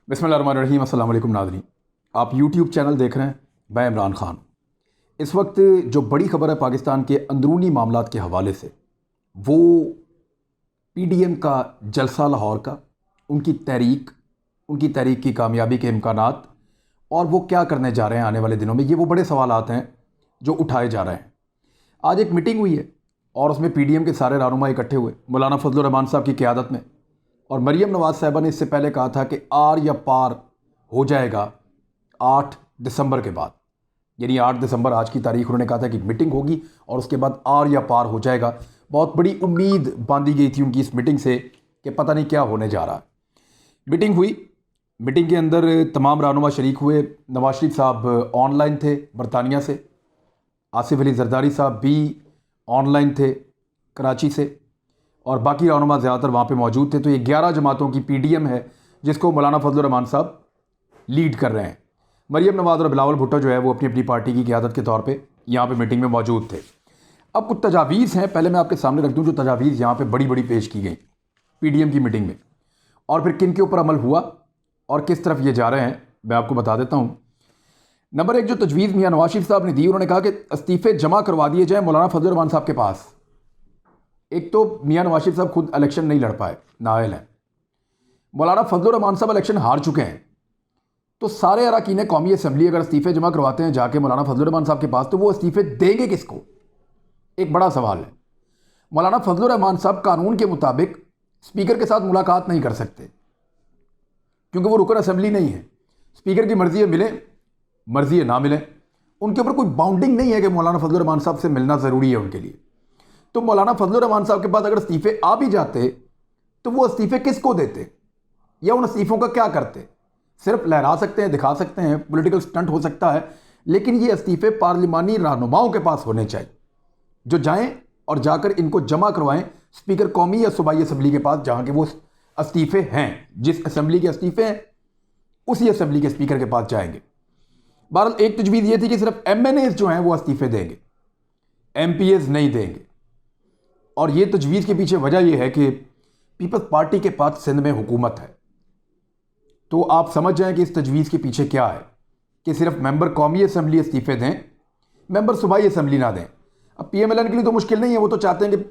बिस्मिल्लाहिर्रहमानिर्रहीम। अस्सलाम वालेकुम नाज़रीन, आप यूट्यूब चैनल देख रहे हैं। मैं इमरान ख़ान। इस वक्त जो बड़ी ख़बर है पाकिस्तान के अंदरूनी मामलात के हवाले से, वो पीडीएम का जलसा लाहौर का, उनकी तहरीक की कामयाबी के इम्कानात और वो क्या करने जा रहे हैं आने वाले दिनों में, ये वो बड़े सवालात हैं जो उठाए जा रहे हैं। आज एक मीटिंग हुई है और उसमें पीडीएम के सारे रहनुमा इकट्ठे हुए मौलाना फजलुर रहमान साहब की क़यादत में। और मरीम नवाज़ साहिबा ने इससे पहले कहा था कि आर या पार हो जाएगा 8 दिसंबर के बाद, यानी 8 दिसंबर आज की तारीख उन्होंने कहा था कि मीटिंग होगी और उसके बाद आर या पार हो जाएगा। बहुत बड़ी उम्मीद बांधी गई थी उनकी इस मीटिंग से कि पता नहीं क्या होने जा रहा है। मीटिंग हुई, मीटिंग के अंदर तमाम रहनुमा शरीक हुए। नवाज शरीफ साहब ऑनलाइन थे बरतानिया से, आसिफ अली जरदारी साहब भी ऑनलाइन थे कराची से, और बाकी रहनुमा ज़्यादातर वहाँ पे मौजूद थे। तो ये 11 जमातों की पीडीएम है जिसको मौलाना फजलुर रहमान साहब लीड कर रहे हैं। मरीम नवाज़ और बिलावल भुट्टो जो है वो अपनी अपनी पार्टी की क़यादत के तौर पे यहाँ पे मीटिंग में मौजूद थे। अब कुछ तजावीज़ हैं, पहले मैं आपके सामने रख दूँ जो तजावीज़ यहाँ पे बड़ी बड़ी पेश की गई पीडीएम की मीटिंग में, और फिर किन के ऊपर अमल हुआ और किस तरफ ये जा रहे हैं मैं आपको बता देता हूँ। नंबर 1 जो तजवीज़ मियाँ नवाज शरीफ साहब ने दी, उन्होंने कहा कि इस्तीफ़े जमा करवा दिए जाएँ मौलाना फजलुर रहमान साहब के पास। एक तो मियाँ नवाज शरीफ साहब खुद इलेक्शन नहीं लड़ पाए, नाअहल हैं। मौलाना फजलुर रहमान साहब इलेक्शन हार चुके हैं, तो सारे अरकान कौमी असम्बली अगर इस्तीफ़े जमा करवाते हैं जाके मौलाना फजलुर रहमान साहब के पास, तो वो इस्तीफ़े देंगे किसको? एक बड़ा सवाल है। मौलाना फजलुर रहमान साहब कानून के मुताबिक स्पीकर के साथ मुलाकात नहीं कर सकते क्योंकि वो रुकन असम्बली नहीं है। स्पीकर की मर्ज़ी है मिले, मर्ज़ी है ना मिले, उनके ऊपर कोई बाउंडिंग नहीं है कि मौलाना फजलुर रहमान साहब से मिलना ज़रूरी है उनके लिए। तो मौलाना फजलुर रहमान साहब के पास अगर इस्तीफ़े आ भी जाते तो वो इस्तीफ़े किसको देते या उन इस्तीफ़ों का क्या करते? सिर्फ लहरा सकते हैं, दिखा सकते हैं, पॉलिटिकल स्टंट हो सकता है, लेकिन ये इस्तीफ़े पार्लिमानी रहनुमाओं के पास होने चाहिए जो जाएं और जाकर इनको जमा करवाएं स्पीकर कौमी या सूबाई असम्बली के पास, जहां के वो इस्तीफ़े हैं। जिस असम्बली के इस्तीफ़े हैं उसी असम्बली के स्पीकर के पास जाएंगे। बहरहाल एक तजवीज़ ये थी कि सिर्फ MNAs जो हैं वो इस्तीफ़े देंगे, MPAs नहीं देंगे। और ये तजवीज़ के पीछे वजह यह है कि पीपल्स पार्टी के पास सिंध में हुकूमत है। तो आप समझ जाएं कि इस तजवीज़ के पीछे क्या है कि सिर्फ मेंबर कौमी असम्बली इस्तीफ़े दें, मेंबर सूबाई असम्बली ना दें। अब PMLN के लिए तो मुश्किल नहीं है, वो तो चाहते हैं कि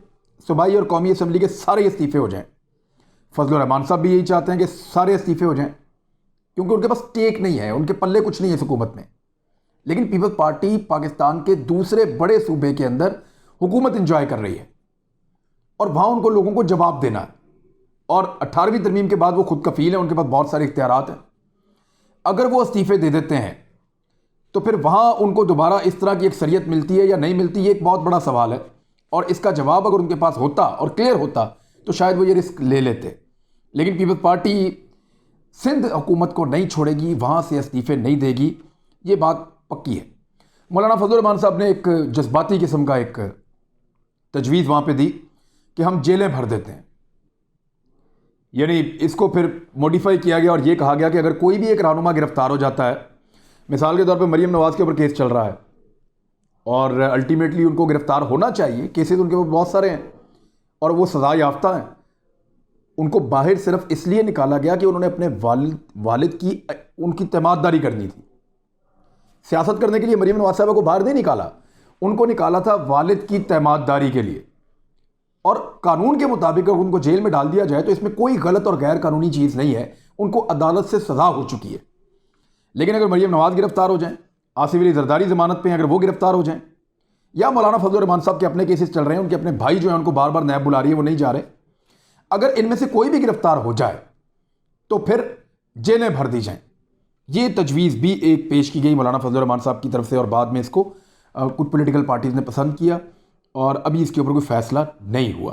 सूबाई और कौमी असम्बली के सारे इस्तीफ़े हो जाएं। फजलुर रहमान साहब भी यही चाहते हैं कि सारे इस्तीफ़े हो जाएं क्योंकि उनके पास टेक नहीं है, उनके पल्ले कुछ नहीं है इस हुकूमत में। लेकिन पीपल्स पार्टी पाकिस्तान के दूसरे बड़े सूबे के अंदर हुकूमत इंजॉय कर रही है और वहाँ उनको लोगों को जवाब देना है। और 18वीं तरमीम के बाद वो खुद कफील है, उनके पास बहुत सारे इख्तियारात हैं। अगर वो इस्तीफ़े दे देते हैं तो फिर वहाँ उनको दोबारा इस तरह की अक्सरियत मिलती है या नहीं मिलती, ये एक बहुत बड़ा सवाल है। और इसका जवाब अगर उनके पास होता और क्लियर होता तो शायद वो ये रिस्क ले लेते। लेकिन पीपल्स पार्टी सिंध हुकूमत को नहीं छोड़ेगी, वहाँ से इस्तीफ़े नहीं देगी, ये बात पक्की है। मौलाना फजलुर रहमान साहब ने एक जज्बाती किस्म का एक तजवीज़ वहाँ पे दी कि हम जेलें भर देते हैं। यानी इसको फिर मॉडिफाई किया गया और ये कहा गया कि अगर कोई भी एक रहनुमा गिरफ्तार हो जाता है, मिसाल के तौर पे मरीम नवाज़ के ऊपर केस चल रहा है और अल्टीमेटली उनको गिरफ्तार होना चाहिए, केसेस उनके ऊपर बहुत सारे हैं और वो सज़ा याफ्ता हैं, उनको बाहर सिर्फ इसलिए निकाला गया कि उन्होंने अपने वालिद की उनकी तैमाददारी करनी थी। सियासत करने के लिए मरीम नवाज़ साहबा को बाहर नहीं निकाला, उनको निकाला था वालिद की तैमाददारी के लिए। और कानून के मुताबिक अगर उनको जेल में डाल दिया जाए तो इसमें कोई गलत और गैर कानूनी चीज़ नहीं है, उनको अदालत से सज़ा हो चुकी है। लेकिन अगर मरीम नवाज़ गिरफ्तार हो जाएं, आसिफ अली जरदारी ज़मानत पे अगर वो गिरफ्तार हो जाएं, या मौलाना फजलुर रहमान साहब के अपने केसेस चल रहे हैं, उनके अपने भाई जो हैं उनको बार बार नैब बुला रही है, वो नहीं जा रहे, अगर इनमें से कोई भी गिरफ्तार हो जाए तो फिर जेलें भर दी जाएं। ये तजवीज़ भी एक पेश की गई मौलाना फजलुर रहमान साहब की तरफ से और बाद में इसको कुछ पॉलिटिकल पार्टीज़ ने पसंद किया और अभी इसके ऊपर कोई फैसला नहीं हुआ।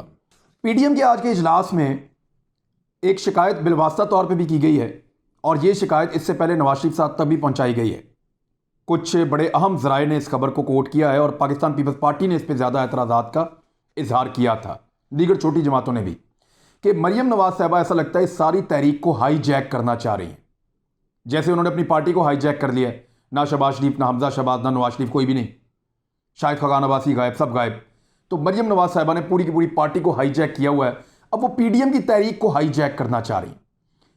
पीडीएम के आज के इजलास में एक शिकायत बिलवास्ता तौर पे भी की गई है और ये शिकायत इससे पहले नवाज शरीफ साहब तक भी पहुंचाई गई है। कुछ बड़े अहम ज़राए ने इस खबर को कोट किया है और पाकिस्तान पीपल्स पार्टी ने इस पर ज़्यादा एतराज़ात का इजहार किया था, दीगर छोटी जमातों ने भी, कि मरीम नवाज साहबा ऐसा लगता है इस सारी तहरीक को हाईजैक करना चाह रही हैं। जैसे उन्होंने अपनी पार्टी को हाईजैक कर लिया है, ना शहबाज शरीफ, ना हमजा शहबाज, ना नवाज शरीफ, कोई भी नहीं, शायद खगान अब्बासी गायब, सब गायब। तो मरीम नवाज साहिबा ने पूरी की पूरी पार्टी को हाईजैक किया हुआ है। अब वो पीडीएम की तहरीक को हाईजैक करना चाह रही हैं।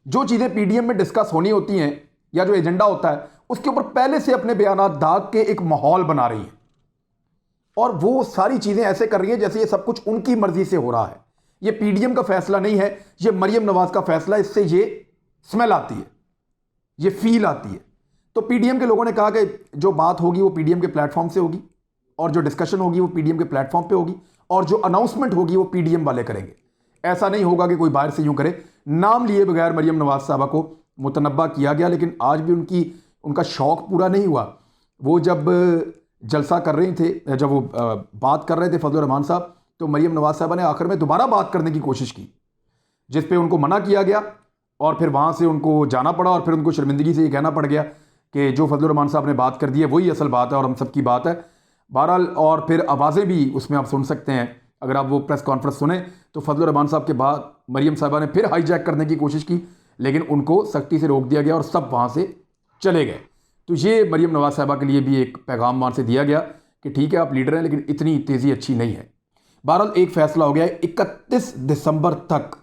जो चीज़ें पीडीएम में डिस्कस होनी होती हैं या जो एजेंडा होता है उसके ऊपर पहले से अपने बयानात दाग के एक माहौल बना रही है, और वो सारी चीज़ें ऐसे कर रही है जैसे ये सब कुछ उनकी मर्जी से हो रहा है। ये पीडीएम का फैसला नहीं है, ये मरियम नवाज का फैसला। इससे ये स्मेल आती है, ये फील आती है। तो पीडीएम के लोगों ने कहा कि जो बात होगी वो पीडीएम के प्लेटफॉर्म से होगी, और जो डिस्कशन होगी वो पीडीएम के प्लेटफॉर्म पे होगी, और जो अनाउंसमेंट होगी वो पीडीएम वाले करेंगे। ऐसा नहीं होगा कि कोई बाहर से यूं करे। नाम लिए बगैर मरियम नवाज साहबा को मुतनब्बा किया गया, लेकिन आज भी उनका शौक पूरा नहीं हुआ। वो जब जलसा कर रही थे, जब वो बात कर रहे थे फजलुर रहमान साहब, तो मरियम नवाज साहबा ने आखिर में दोबारा बात करने की कोशिश की, जिस पे उनको मना किया गया और फिर वहाँ से उनको जाना पड़ा, और फिर उनको शर्मिंदगी से ये कहना पड़ गया कि जो फजलुर रहमान साहब ने बात कर दी है वही असल बात है और हम सब की बात है। बहरहाल, और फिर आवाज़ें भी उसमें आप सुन सकते हैं, अगर आप वो प्रेस कॉन्फ्रेंस सुने तो फजलुर रहमान साहब के बाद मरियम साहबा ने फिर हाईजैक करने की कोशिश की, लेकिन उनको सख्ती से रोक दिया गया और सब वहाँ से चले गए। तो ये मरियम नवाज साहबा के लिए भी एक पैगाम वहाँ से दिया गया कि ठीक है आप लीडर हैं, लेकिन इतनी तेज़ी अच्छी नहीं है। बहरहाल, एक फैसला हो गया है, 31 दिसंबर तक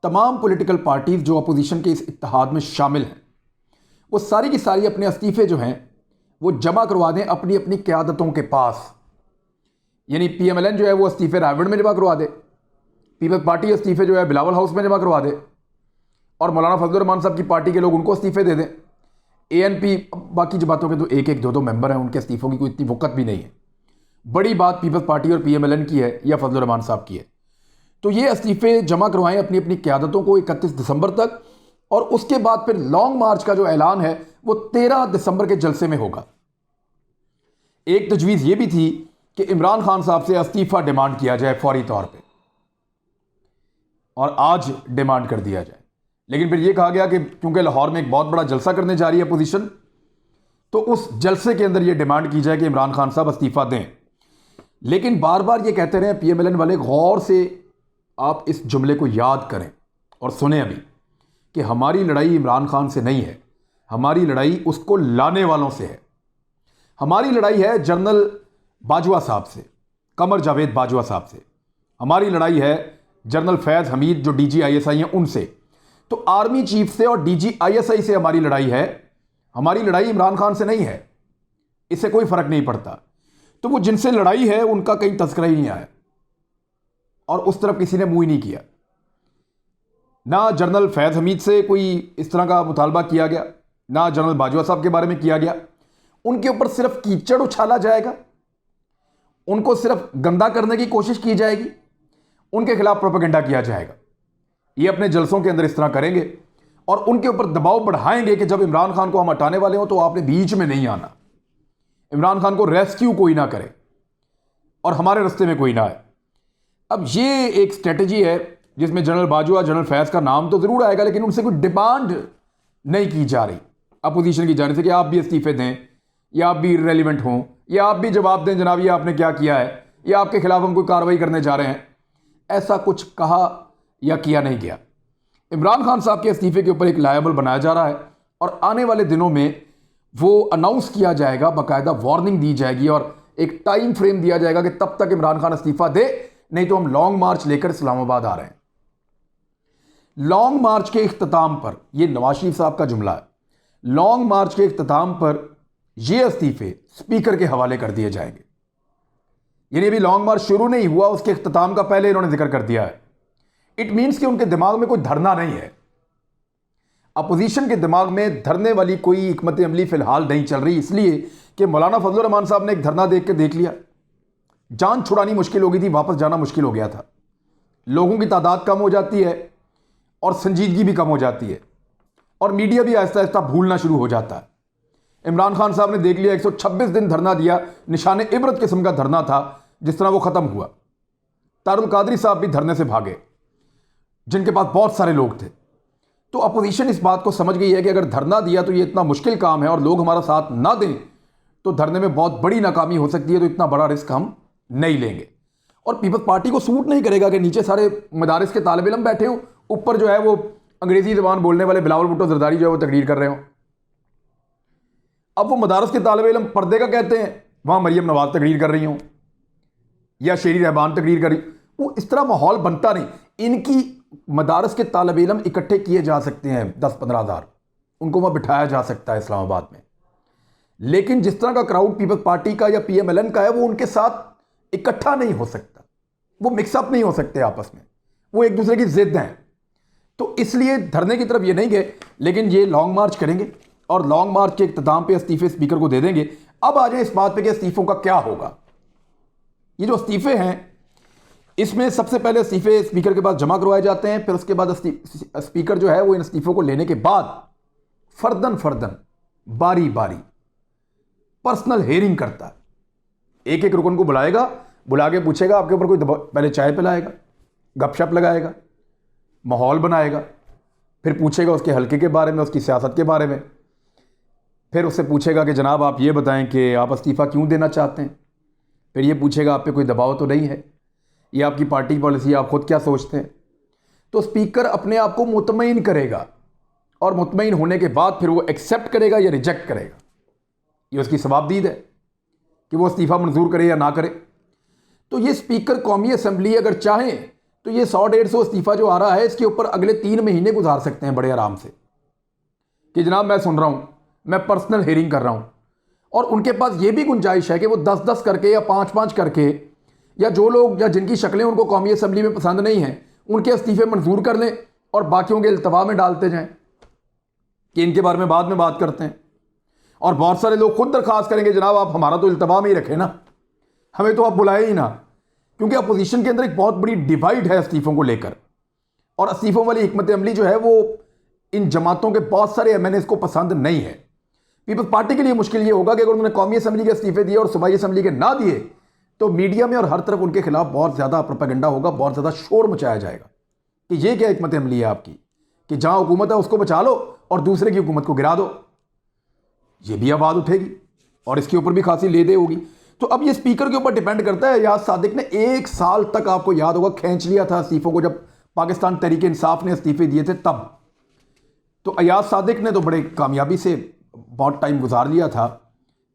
तमाम पॉलिटिकल पार्टीज जो अपोजिशन के इस इत्तेहाद में शामिल हैं वो सारी की सारी अपने इस्तीफे जो हैं वो जमा करवा दें अपनी अपनी क़यादतों के पास। यानी पीएमएलएन जो है वो इस्तीफे रायगढ़ में जमा करवा दे, पीपल्स पार्टी इस्तीफे जो है बिलावल हाउस में जमा करवा दे, और मौलाना फजलुर रहमान साहब की पार्टी के लोग उनको इस्तीफे दे दें। एएनपी, बाकी जमातों के तो एक एक दो मेंबर हैं, उनके इस्तीफों की कोई इतनी वक़्त भी नहीं है। बड़ी बात पीपल्स पार्टी और पीएमएलएन की है या फजलुर रहमान साहब की है। तो ये इस्तीफे जमा करवाएं अपनी अपनी क़यादतों को 31 दिसंबर तक, और उसके बाद फिर लॉन्ग मार्च का जो ऐलान है वो 13 दिसंबर के जलसे में होगा। एक तजवीज़ ये भी थी कि इमरान खान साहब से इस्तीफा डिमांड किया जाए फौरी तौर पे, और आज डिमांड कर दिया जाए। लेकिन फिर यह कहा गया कि क्योंकि लाहौर में एक बहुत बड़ा जलसा करने जा रही है अपोजिशन, तो उस जलसे के अंदर यह डिमांड की जाए कि इमरान खान साहब इस्तीफा दें। लेकिन बार बार ये कहते रहे पीएमएलएन वाले, गौर से आप इस जुमले को याद करें और सुने अभी, कि हमारी लड़ाई इमरान खान से नहीं है, हमारी लड़ाई उसको लाने वालों से है। हमारी लड़ाई है जनरल बाजवा साहब से, कमर जावेद बाजवा साहब से। हमारी लड़ाई है जनरल फैज़ हमीद जो DG ISI हैं उनसे। तो आर्मी चीफ से और DG ISI से हमारी लड़ाई है। हमारी लड़ाई इमरान खान से नहीं है, इससे कोई फर्क नहीं पड़ता। तो वो जिनसे लड़ाई है उनका कहीं तस्करा ही नहीं आया, और उस तरफ किसी ने मुंह ही नहीं किया। ना जनरल फैज़ हमीद से कोई इस तरह का मुतालबा किया गया, ना जनरल बाजवा साहब के बारे में किया गया। उनके ऊपर सिर्फ कीचड़ उछाला जाएगा, उनको सिर्फ गंदा करने की कोशिश की जाएगी, उनके खिलाफ प्रोपेगेंडा किया जाएगा। ये अपने जलसों के अंदर इस तरह करेंगे और उनके ऊपर दबाव बढ़ाएंगे कि जब इमरान खान को हम हटाने वाले हो तो आपने बीच में नहीं आना, इमरान खान को रेस्क्यू कोई ना करे और हमारे रास्ते में कोई ना आए। अब ये एक स्ट्रेटजी है जिसमें जनरल बाजवा, जनरल फैज़ का नाम तो ज़रूर आएगा, लेकिन उनसे कोई डिमांड नहीं की जा रही अपोजिशन की जाने से कि आप भी इस्तीफे दें, या आप भी इररेलेवेंट हों, या आप भी जवाब दें जनाब ये आपने क्या किया है, या आपके खिलाफ हम कोई कार्रवाई करने जा रहे हैं। ऐसा कुछ कहा या किया नहीं गया। इमरान खान साहब के इस्तीफे के ऊपर एक लायबल बनाया जा रहा है, और आने वाले दिनों में वो अनाउंस किया जाएगा, बाकायदा वार्निंग दी जाएगी और एक टाइम फ्रेम दिया जाएगा कि तब तक इमरान खान इस्तीफा दे, नहीं तो हम लॉन्ग मार्च लेकर इस्लामाबाद आ रहे हैं। लॉन्ग मार्च के इख्तिताम पर, यह नवाज शरीफ साहब का जुमला है, लॉन्ग मार्च के इख्तिताम पर ये इस्तीफे स्पीकर के हवाले कर दिए जाएंगे। यानी अभी लॉन्ग मार्च शुरू नहीं हुआ, उसके इख्तिताम का पहले इन्होंने जिक्र कर दिया है। इट मीन्स कि उनके दिमाग में कोई धरना नहीं है, अपोजिशन के दिमाग में धरने वाली कोई हिकमत अमली फिलहाल नहीं चल रही, इसलिए कि मौलाना फजलुर रहमान साहब ने एक धरना देख लिया, जान छुड़ानी मुश्किल हो गई थी, वापस जाना मुश्किल हो गया था। लोगों की तादाद कम हो जाती है और संजीदगी भी कम हो जाती है, और मीडिया भी आहिस्ता आहिस्ता भूलना शुरू हो जाता है। इमरान खान साहब ने देख लिया, 126 दिन धरना दिया, निशान इबरत किस्म का धरना था जिस तरह वो ख़त्म हुआ। तारुल कादरी साहब भी धरने से भागे, जिनके पास बहुत सारे लोग थे। तो अपोजिशन इस बात को समझ गई है कि अगर धरना दिया तो ये इतना मुश्किल काम है और लोग हमारा साथ ना दें तो धरने में बहुत बड़ी नाकामी हो सकती है, तो इतना बड़ा रिस्क हम नहीं लेंगे। और पीपल्स पार्टी को सूट नहीं करेगा कि नीचे सारे मदारिस के तालिब इल्म बैठे हों, ऊपर जो है वो अंग्रेजी ज़बान बोलने वाले बिलावल भुट्टो जरदारी जो है वो तकरीर कर रहे हों। अब वो मदारस के तालिब इल्म पर्दे का कहते हैं, वहाँ मरियम नवाज तकरीर कर रही हों या शेरी रहमान तकरीर कर रही, वो इस तरह माहौल बनता नहीं। इनकी मदारस के तालब इलम इकट्ठे किए जा सकते हैं 10-15 हज़ार, उनको वहाँ बिठाया जा सकता है इस्लामाबाद में, लेकिन जिस तरह का क्राउड पीपल्स पार्टी का या PMLN का है वो उनके साथ इकट्ठा नहीं हो सकता, वो मिक्सअप नहीं हो सकते आपस में, वो एक दूसरे की जिद हैं। तो इसलिए धरने की तरफ ये नहीं गए, लेकिन ये लॉन्ग मार्च करेंगे और लॉन्ग मार्च के इख्तिताम पे इस्तीफे स्पीकर को दे देंगे। अब आ जाए इस बात पे कि इस्तीफों का क्या होगा। ये जो इस्तीफे हैं इसमें सबसे पहले इस्तीफे स्पीकर के पास जमा करवाए जाते हैं, फिर उसके बाद स्पीकर जो है वो इन इस्तीफों को लेने के बाद फर्दन फर्दन बारी बारी पर्सनल हेयरिंग करता है। एक एक रुकन को बुलाएगा, बुला के पूछेगा आपके ऊपर कोई पहले चाय पिलाएगा, गपशप लगाएगा, माहौल बनाएगा, फिर पूछेगा उसके हल्के के बारे में, उसकी सियासत के बारे में, फिर उससे पूछेगा कि जनाब आप ये बताएं कि आप इस्तीफ़ा क्यों देना चाहते हैं, फिर ये पूछेगा आप पे कोई दबाव तो नहीं है, ये आपकी पार्टी पॉलिसी है, आप खुद क्या सोचते हैं। तो स्पीकर अपने आप को मुतमईन करेगा और मुतमईन होने के बाद फिर वो एक्सेप्ट करेगा या रिजेक्ट करेगा। ये उसकी सवाबदीद है कि वो इस्तीफ़ा मंजूर करे या ना करे। तो ये स्पीकर कौमी असम्बली अगर चाहें तो ये 100-150 इस्तीफ़ा जो आ रहा है इसके ऊपर अगले 3 महीने गुजार सकते हैं बड़े आराम से, कि जनाब मैं सुन रहा हूँ, मैं पर्सनल हेयरिंग कर रहा हूँ। और उनके पास ये भी गुंजाइश है कि वो 10-10 करके या 5-5 करके, या जो लोग या जिनकी शक्लें उनको कौमी असम्बली में पसंद नहीं हैं उनके इस्तीफ़े मंजूर कर लें और बाकियों के इल्तवा में डालते जाएं कि इनके बारे में बाद में बात करते हैं। और बहुत सारे लोग खुद दरख्वास्त करेंगे जनाब आप हमारा तो इल्तवा में ही रखें ना, हमें तो आप बुलाए ही ना, क्योंकि अपोजिशन के अंदर एक बहुत बड़ी डिवाइड है इस्तीफ़ों को लेकर। और इस्तीफ़ों वाली हिकमत अमली जो है वो इन जमातों के बहुत सारे MNAs को पसंद नहीं है। पीपल्स पार्टी के लिए मुश्किल ये होगा कि अगर उन्होंने कौमी असम्बली के इस्तीफे दिए और सूबाई असम्बली के ना दिए तो मीडिया में और हर तरफ उनके खिलाफ बहुत ज़्यादा प्रोपेगेंडा होगा, बहुत ज़्यादा शोर मचाया जाएगा कि ये क्या हिकमत अमली है आपकी कि जहाँ हुकूमत है उसको बचा लो और दूसरे की हुकूमत को गिरा दो। ये भी आवाज़ उठेगी और इसके ऊपर भी खासी ले दे होगी। तो अब ये स्पीकर के ऊपर डिपेंड करता है। अयाज सादिक ने 1 साल तक, आपको याद होगा, खींच लिया था इस्तीफों को जब पाकिस्तान तहरीक इंसाफ ने इस्तीफे दिए थे तब। तो अयाज सादिक ने तो बड़े कामयाबी से बहुत टाइम गुजार लिया था।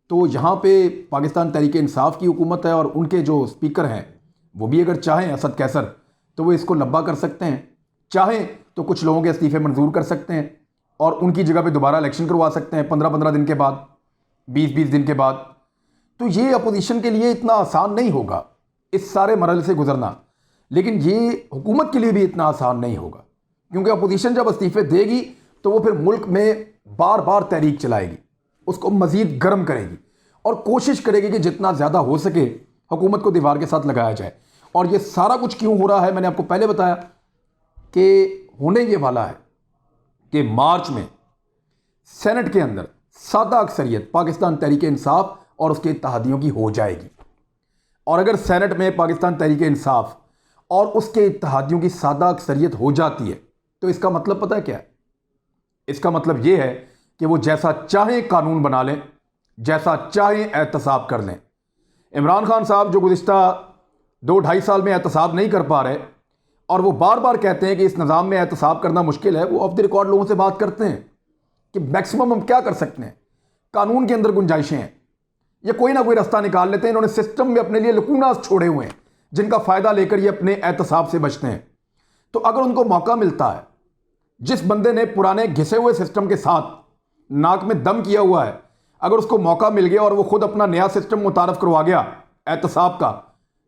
तो यहाँ पे पाकिस्तान तहरीक इंसाफ की हुकूमत है और उनके जो स्पीकर हैं वो भी अगर चाहें असद कैसर तो वो इसको लब्बा कर सकते हैं, चाहें तो कुछ लोगों के इस्तीफे मंजूर कर सकते हैं और उनकी जगह पे दोबारा इलेक्शन करवा सकते हैं 15-15 दिन के बाद, 20-20 दिन के बाद। तो ये अपोजिशन के लिए इतना आसान नहीं होगा इस सारे मरहले से गुजरना, लेकिन ये हुकूमत के लिए भी इतना आसान नहीं होगा, क्योंकि अपोजिशन जब इस्तीफे देगी तो वो फिर मुल्क में बार बार तहरीक चलाएगी, उसको मज़ीद गर्म करेगी और कोशिश करेगी कि जितना ज़्यादा हो सके हुकूमत को दीवार के साथ लगाया जाए। और ये सारा कुछ क्यों हो रहा है, मैंने आपको पहले बताया कि होने ये वाला है कि मार्च में सेनेट के अंदर सादा अक्सरियत पाकिस्तान तहरीक इंसाफ और उसके इत्तेहादियों की हो जाएगी। और अगर सेनेट में पाकिस्तान तहरीक इंसाफ और उसके इत्तेहादियों की सादा अक्सरियत हो जाती है तो इसका मतलब पता है क्या है? इसका मतलब यह है कि वो जैसा चाहे कानून बना लें, जैसा चाहे एहतसाब कर लें। इमरान खान साहब जो गुज़िश्ता 2-2.5 साल में एहतसाब नहीं कर पा रहे और वो बार बार कहते हैं कि इस निज़ाम में एहतसाब करना मुश्किल है, वो ऑफ द रिकॉर्ड लोगों से बात करते हैं कि मैक्सिमम हम क्या कर सकते हैं, कानून के अंदर गुंजाइशें हैं, ये कोई ना कोई रास्ता निकाल लेते हैं। इन्होंने सिस्टम में अपने लिए लकूनास छोड़े हुए हैं जिनका फ़ायदा लेकर ये अपने एहतसाब से बचते हैं। तो अगर उनको मौका मिलता है, जिस बंदे ने पुराने घिसे हुए सिस्टम के साथ नाक में दम किया हुआ है, अगर उसको मौका मिल गया और वो खुद अपना नया सिस्टम मुतारफ़ करवा गया एहतसाब का,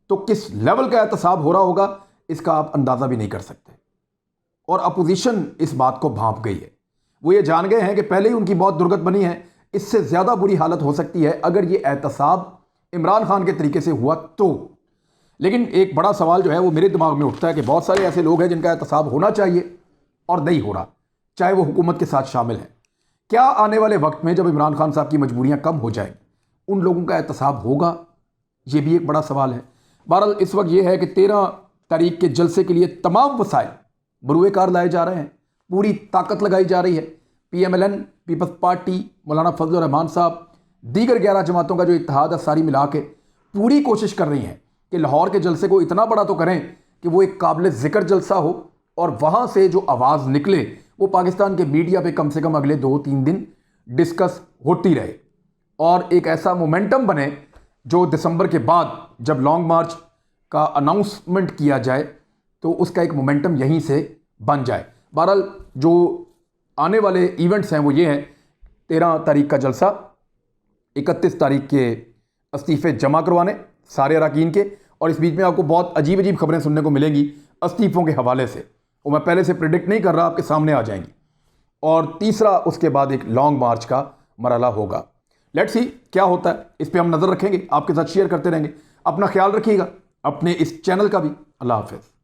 तो किस लेवल का एहतसाब हो रहा होगा इसका आप अंदाज़ा भी नहीं कर सकते। और अपोजिशन इस बात को भांप गई है, वो ये जान गए हैं कि पहले ही उनकी बहुत दुर्गत बनी है, इससे ज़्यादा बुरी हालत हो सकती है अगर ये एहतसाब इमरान खान के तरीके से हुआ तो। लेकिन एक बड़ा सवाल जो है वो मेरे दिमाग में उठता है कि बहुत सारे ऐसे लोग हैं जिनका एहतसाब होना चाहिए और नहीं हो रहा, चाहे वो हुकूमत के साथ शामिल हैं। क्या आने वाले वक्त में जब इमरान खान साहब की मजबूरियां कम हो जाएंगी उन लोगों का एहतसाब होगा? ये भी एक बड़ा सवाल है। बहरहाल इस वक्त ये है कि 13 तारीख के जलसे के लिए तमाम वसाइल बरूए कार लाए जा रहे हैं, पूरी ताकत लगाई जा रही है। PMLN, पीपल्स पार्टी, मौलाना फजल रहमान साहब, दीगर 11 जमातों का जो इत्तेहाद है सारी मिला के पूरी कोशिश कर रही हैं कि लाहौर के जलसे को इतना बड़ा तो करें कि वो एक काबिल ज़िक्र जलसा हो और वहाँ से जो आवाज़ निकले वो पाकिस्तान के मीडिया पे कम से कम अगले 2-3 दिन डिस्कस होती रहे और एक ऐसा मोमेंटम बने जो दिसंबर के बाद जब लॉन्ग मार्च का अनाउंसमेंट किया जाए तो उसका एक मोमेंटम यहीं से बन जाए। बहरहाल जो आने वाले इवेंट्स हैं वो ये हैं, 13 तारीख का जलसा, 31 तारीख के इस्तीफे जमा करवाने सारे अरकान के, और इस बीच में आपको बहुत अजीब अजीब खबरें सुनने को मिलेंगी इस्तीफों के हवाले से, वो मैं पहले से प्रिडिक्ट नहीं कर रहा, आपके सामने आ जाएंगी। और तीसरा उसके बाद एक लॉन्ग मार्च का मरहला होगा। लेट्स सी क्या होता है, इस पर हम नज़र रखेंगे, आपके साथ शेयर करते रहेंगे। अपना ख्याल रखिएगा, अपने इस चैनल का भी। अल्लाह हाफिज़।